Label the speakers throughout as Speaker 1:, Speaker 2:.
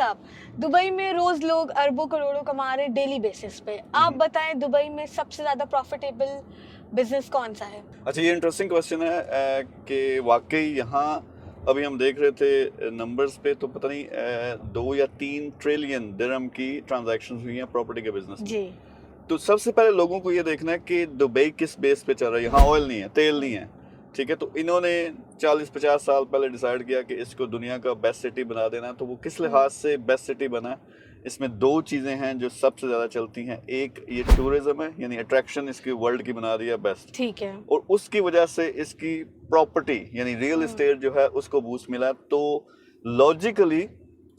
Speaker 1: आप, दुबई में रोज लोग अरबों करोड़ों कमा रहे डेली बेसिस पे, आप बताएं दुबई में सबसे ज्यादा प्रॉफिटेबल बिजनेस कौन सा है?
Speaker 2: अच्छा, ये इंटरेस्टिंग क्वेश्चन है कि वाकई यहाँ अभी हम देख रहे थे नंबर्स पे, तो पता नहीं 2 या 3 ट्रिलियन दिरहम की ट्रांजैक्शंस हुई हैं प्रॉपर्टी के बिजनेस में।
Speaker 1: जी।
Speaker 2: तो सबसे पहले लोगों को ये देखना है कि दुबई किस बेस पे चल रहा है। यहाँ ऑयल नहीं है, तेल नहीं है, ठीक है। तो इन्होंने 40-50 साल पहले डिसाइड किया कि इसको दुनिया का बेस्ट सिटी बना देना है। तो वो किस लिहाज से बेस्ट सिटी बना है, इसमें 2 चीज़ें हैं जो सबसे ज़्यादा चलती हैं। एक ये टूरिज्म है, यानी अट्रैक्शन इसकी वर्ल्ड की बना दिया बेस्ट,
Speaker 1: ठीक है।
Speaker 2: और उसकी वजह से इसकी प्रॉपर्टी यानी रियल एस्टेट जो है उसको बूस्ट मिला। तो लॉजिकली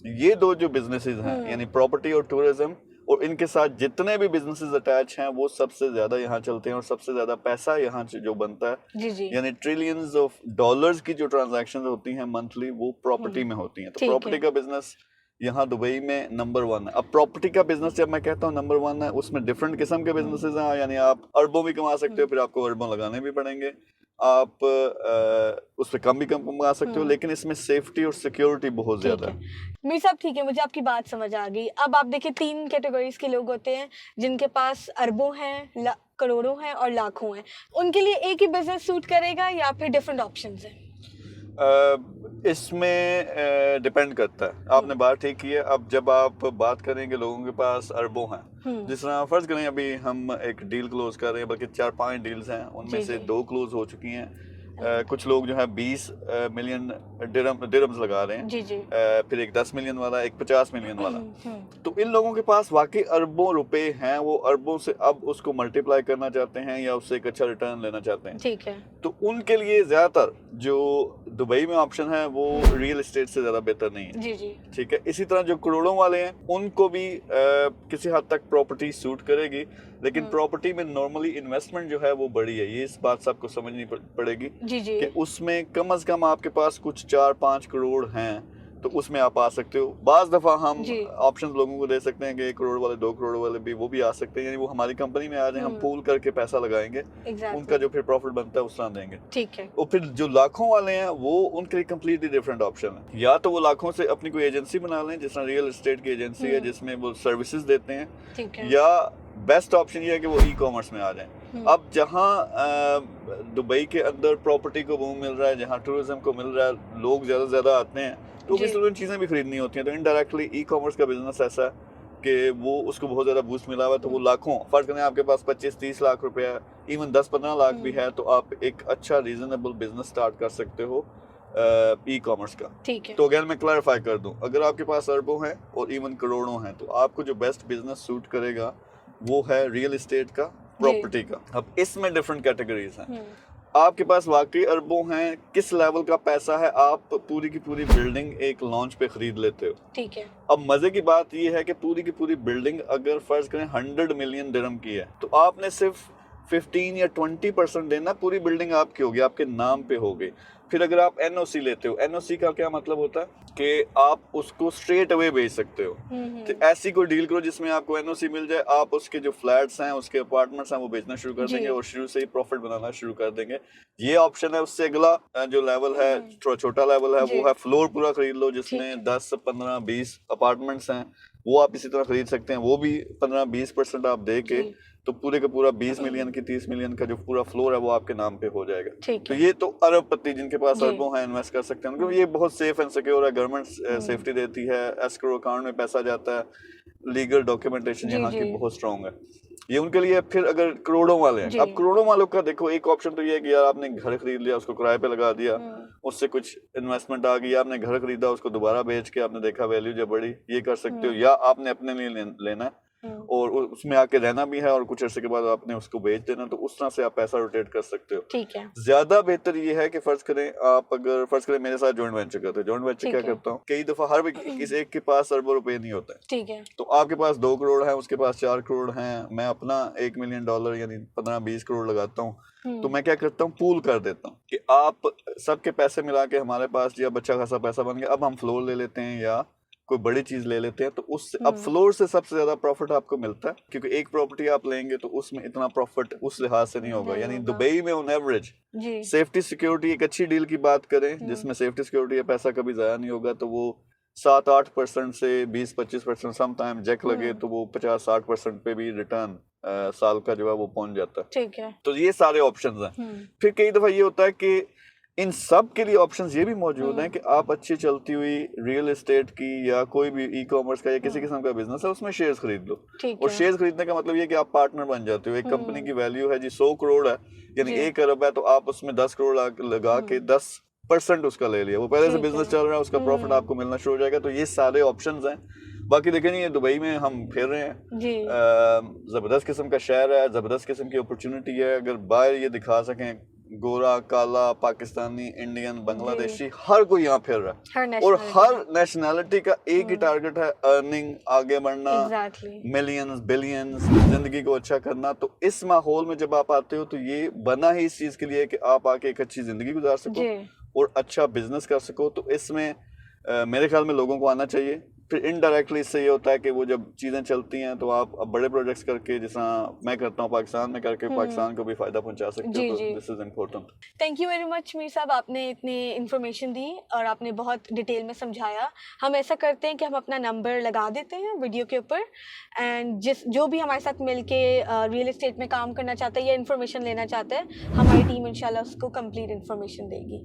Speaker 2: ये 2 जो बिजनेसेस हैं यानी प्रॉपर्टी और टूरिज्म, और इनके साथ जितने भी बिजनेसेस अटैच हैं वो सबसे ज्यादा यहाँ चलते हैं, और सबसे ज्यादा पैसा यहाँ से जो बनता है,
Speaker 1: जी जी।
Speaker 2: यानी ट्रिलियंस ऑफ डॉलर्स की जो ट्रांजैक्शंस होती हैं मंथली, वो प्रॉपर्टी में होती हैं। तो
Speaker 1: ठीक
Speaker 2: प्रॉपर्टी
Speaker 1: है।
Speaker 2: का बिजनेस यहाँ दुबई में नंबर 1 है। अब प्रॉपर्टी का बिजनेस जब मैं कहता हूँ नंबर 1 है, उसमें डिफरेंट किस्म के बिजनेसेस हैं, यानी आप अरबों भी कमा सकते हो, फिर आपको अरबों लगाने भी पड़ेंगे, आप उस पर कम भी कम कमा सकते हो, लेकिन इसमें सेफ्टी और सिक्योरिटी बहुत ज्यादा है।
Speaker 1: मीर साहब ठीक है, मुझे आपकी बात समझ आ गई। अब आप देखिए 3 कैटेगरीज के लोग होते हैं जिनके पास अरबों हैं, करोड़ों हैं और लाखों हैं। उनके लिए एक ही बिजनेस सूट करेगा या फिर डिफरेंट ऑप्शंस हैं?
Speaker 2: इसमें डिपेंड करता है। आपने बात ठीक की है। अब जब आप बात करेंगे लोगों के पास अरबों हैं, जिस तरह फर्ज करें अभी हम एक डील क्लोज कर रहे हैं, बल्कि 4-5 डील्स हैं, उनमें से 2 क्लोज हो चुकी हैं। कुछ लोग जो है 20 मिलियन दिरहम्स लगा रहे हैं,
Speaker 1: जी जी।
Speaker 2: फिर एक 10 मिलियन वाला, एक 50 मिलियन वाला। तो इन लोगों के पास वाकई अरबों रुपए हैं, वो अरबों से अब उसको मल्टीप्लाई करना चाहते हैं या उससे एक अच्छा रिटर्न लेना चाहते हैं।
Speaker 1: ठीक है।
Speaker 2: तो उनके लिए ज्यादातर जो दुबई में ऑप्शन है वो रियल एस्टेट से ज्यादा बेहतर नहीं है।
Speaker 1: जी जी।
Speaker 2: ठीक है। इसी तरह जो करोड़ों वाले हैं उनको भी किसी हद तक प्रॉपर्टी सूट करेगी, लेकिन प्रॉपर्टी में नॉर्मली इन्वेस्टमेंट जो है वो बड़ी है। ये इस बात सबको समझनी पड़ेगी
Speaker 1: जी जी।
Speaker 2: कि उसमें कम से कम आपके पास कुछ 4-5 करोड़ हैं तो उसमें आप आ सकते हो। बाज दफा हम ऑप्शन लोगों को दे सकते हैं कि 1 करोड़ वाले, 2 करोड़ वाले भी वो भी आ सकते हैं, यानी वो हमारी कंपनी में आ जाए, हम पूल करके पैसा लगाएंगे, उनका जो फिर प्रॉफिट बनता है उस तरह देंगे।
Speaker 1: ठीक है।
Speaker 2: और फिर जो लाखों वाले हैं वो उनके लिए कम्प्लीटली डिफरेंट ऑप्शन है। या तो वो लाखों से अपनी कोई एजेंसी बना लें, जिस तरह रियल एस्टेट की एजेंसी है जिसमें वो सर्विसेज देते हैं, या बेस्ट ऑप्शन ये है कि वो ई कॉमर्स में आ जाएं। अब जहाँ दुबई के अंदर प्रॉपर्टी को बूम मिल रहा है, जहाँ टूरिज्म को मिल रहा है, लोग ज्यादा से ज्यादा आते हैं, तो इसलिए चीजें भी खरीदनी होती हैं। तो इनडायरेक्टली ई कॉमर्स का बिजनेस ऐसा है कि वो उसको बहुत ज्यादा बूस्ट मिला हुआ है। तो वो लाखों, फर्ज करें आपके पास 25-30 लाख रुपया, इवन 10-15 लाख भी है, तो आप एक अच्छा रीजनेबल बिजनेस स्टार्ट कर सकते हो ई कॉमर्स का।
Speaker 1: ठीक है।
Speaker 2: तो अगर मैं क्लैरिफाई कर दूं, अगर आपके पास अरबों हैं और इवन करोड़ों हैं, तो आपको जो बेस्ट बिजनेस सूट करेगा वो है रियल एस्टेट का, प्रॉपर्टी का। अब इसमें डिफरेंट कैटेगरीज हैं। आपके पास वाकई अरबों हैं, किस लेवल का पैसा है, आप पूरी की पूरी बिल्डिंग एक लॉन्च पे खरीद लेते हो।
Speaker 1: ठीक है।
Speaker 2: अब मजे की बात यह है कि पूरी की पूरी बिल्डिंग अगर फर्ज करें 100 मिलियन दिरहम की है, तो आपने सिर्फ 15 या 20% देना, पूरी बिल्डिंग आपकी होगी, आपके नाम पे होगी। फिर अगर आप एनओसी लेते हो, एनओसी का क्या मतलब होता है कि आप उसको स्ट्रेट अवे बेच सकते हो। तो ऐसी कोई डील करो जिसमें आपको एनओसी मिल जाए, आप उसके जो फ्लैट्स हैं, उसके अपार्टमेंट्स हैं, वो बेचना शुरू कर देंगे और शुरू से ही प्रॉफिट बनाना शुरू कर देंगे। ये ऑप्शन है। उससे अगला जो लेवल है, छोटा लेवल है, वो है फ्लोर पूरा खरीद लो, जिसमें 10, 15, 20 अपार्टमेंट्स हैं, वो आप इसी तरह खरीद सकते हैं। वो भी 15-20% आप दे के, तो पूरे का पूरा 20 मिलियन की 30 मिलियन का जो पूरा फ्लोर है वो आपके नाम पे हो जाएगा। तो ये तो अरबपति जिनके पास अरबों हैं इन्वेस्ट कर सकते हैं, क्योंकि ये बहुत सेफ एंड सिक्योर है। गवर्नमेंट सेफ्टी देती है, एस्क्रो अकाउंट में पैसा जाता है, लीगल डॉक्यूमेंटेशन यहाँ की बहुत स्ट्रांग है। ये उनके लिए। फिर अगर करोड़ों वाले हैं, अब करोड़ों वालों का देखो, एक ऑप्शन तो ये है कि यार आपने घर खरीद लिया, उसको किराए पे लगा दिया, उससे कुछ इन्वेस्टमेंट आ गई, आपने घर खरीदा, उसको दोबारा बेच के आपने देखा वैल्यू जब बढ़ी, ये कर सकते हो। या आपने अपने लिए लेना है और उसमें आके रहना भी है, और कुछ अर्से के बाद आपने उसको बेच देना, तो उस तरह से आप पैसा रोटेट कर सकते हो।
Speaker 1: ठीक है।
Speaker 2: ज्यादा बेहतर ये है कि फर्ज करें आप, अगर फर्ज करें मेरे साथ जॉइंट वेंचर करते हैं, जॉइंट वेंचर क्या करता हूँ, कई दफा हर किसी एक के पास अरबों रुपए नहीं होता है।
Speaker 1: ठीक है।
Speaker 2: तो आपके पास 2 करोड़ है, उसके पास 4 करोड़ है, मैं अपना $1 मिलियन यानी 15-20 करोड़ लगाता हूँ। तो मैं क्या करता हूँ, पूल कर देता हूँ कि आप सबके पैसे मिला के हमारे पास या अच्छा खासा पैसा बन गया, अब हम फ्लोर ले लेते हैं या कोई बड़ी चीज ले लेते हैं, तो उससे अब फ्लोर से सबसे ज्यादा प्रॉफिट आपको मिलता है, क्योंकि एक प्रॉपर्टी आप लेंगे तो उसमें इतना प्रॉफिट उस लिहाज से नहीं होगा। यानी दुबई में ऑन एवरेज सेफ्टी सिक्योरिटी, एक अच्छी डील की बात करें जिसमें सेफ्टी सिक्योरिटी है, पैसा कभी जाया नहीं होगा, तो वो 7-8% से 20-25% सम टाइम जैक लगे तो वो 50-60% पे भी रिटर्न साल का जो है वो पहुंच जाता है।
Speaker 1: ठीक है।
Speaker 2: तो ये सारे ऑप्शंस हैं। फिर कई दफा ये होता है कि इन सब के लिए ऑप्शंस ये भी मौजूद हैं कि आप अच्छी चलती हुई रियल एस्टेट की या कोई भी ई कॉमर्स का या किसी किस्म का बिजनेस है उसमें शेयर्स खरीद लो। और शेयर्स खरीदने का मतलब ये कि आप पार्टनर बन जाते हो। एक कंपनी की वैल्यू है जी 100 करोड़ है, यानी 1 अरब है, तो आप उसमें 10 करोड़ लगा के 10% उसका ले लिया। वो पहले से बिजनेस चल रहा है, उसका प्रॉफिट आपको मिलना शुरू हो जाएगा। तो ये सारे ऑप्शंस हैं। बाकी देखें, ये दुबई में हम फिर रहे हैं, जबरदस्त किस्म का शहर है, जबरदस्त किस्म की अपॉर्चुनिटी है। अगर बाहर ये दिखा सकें, गोरा काला, पाकिस्तानी, इंडियन, बांग्लादेशी, हर कोई यहाँ फिर रहा है और हर नेशनैलिटी का एक ही टारगेट है, अर्निंग, आगे बढ़ना, मिलियंस बिलियंस, जिंदगी को अच्छा करना। तो इस माहौल में जब आप आते हो तो ये बना ही इस चीज के लिए कि आप आके एक अच्छी जिंदगी गुजार सको और अच्छा बिजनेस कर सको। तो इसमें मेरे ख्याल में लोगों को आना चाहिए। फिर इनडायरेक्टली इससे ये होता है कि वो जब चीज़ें चलती हैं तो आप अब बड़े प्रोजेक्ट्स करके, जैसा मैं करता हूँ पाकिस्तान में करके, पाकिस्तान को भी फायदा पहुंचा सकते हो। तो this is important.
Speaker 1: Thank you very much Mir साहब, आपने इतनी इन्फॉर्मेशन दी और आपने बहुत डिटेल में समझाया। हम ऐसा करते हैं कि हम अपना नंबर लगा देते हैं वीडियो के ऊपर, एंड जो भी हमारे साथ मिलके रियल एस्टेट में काम करना चाहता है या इन्फॉर्मेशन लेना चाहता है, हमारी टीम इंशाल्लाह उसको कंप्लीट इन्फॉर्मेशन देगी।